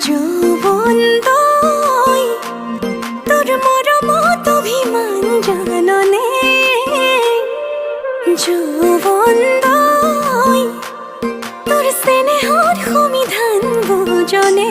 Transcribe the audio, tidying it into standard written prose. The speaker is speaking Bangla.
যৌবন দই তোর মরমত অভিমান জাননে, যৌবন দই তোর স্নেহর সমিধান বুঝনে।